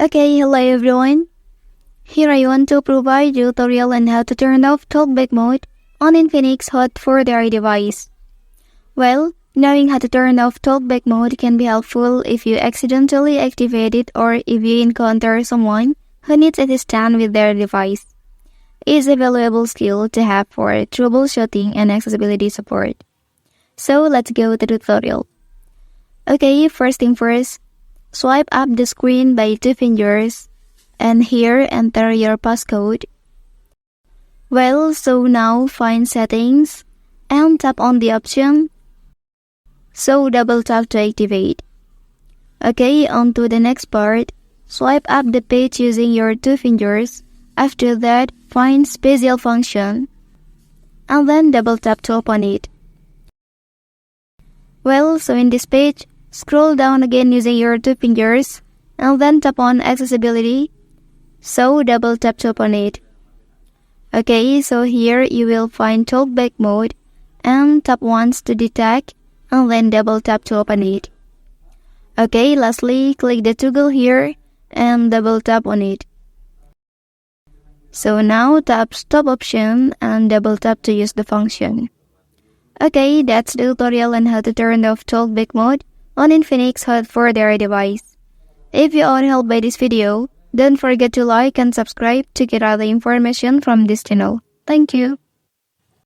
Okay, hello everyone. Here I want to provide a tutorial on how to turn off Talkback mode on Infinix Hot 4 device. Well, knowing how to turn off Talkback mode can be helpful if you accidentally activate it or if you encounter someone who needs assistance with their device. It's a valuable skill to have for troubleshooting and accessibility support. So let's go to the tutorial. Okay, first thing first, swipe up the screen by 2 fingers and here enter your passcode. Well, so now find settings and tap on the option. So double tap to activate. Okay, on to the next part. Swipe up the page using your 2 fingers. After that, find special function and then double tap to open it. Well, so in this page, scroll down again using your 2 fingers and then tap on accessibility. So double tap to open it. Okay, so here you will find Talkback mode and tap once to detect and then double tap to open it. Okay, lastly, click the toggle here and double tap on it. So now tap stop option and double tap to use the function. Okay, that's the tutorial on how to turn off Talkback mode on Infinix Hot 4 device. If you are helped by this video, don't forget to like and subscribe to get other information from this channel. Thank you.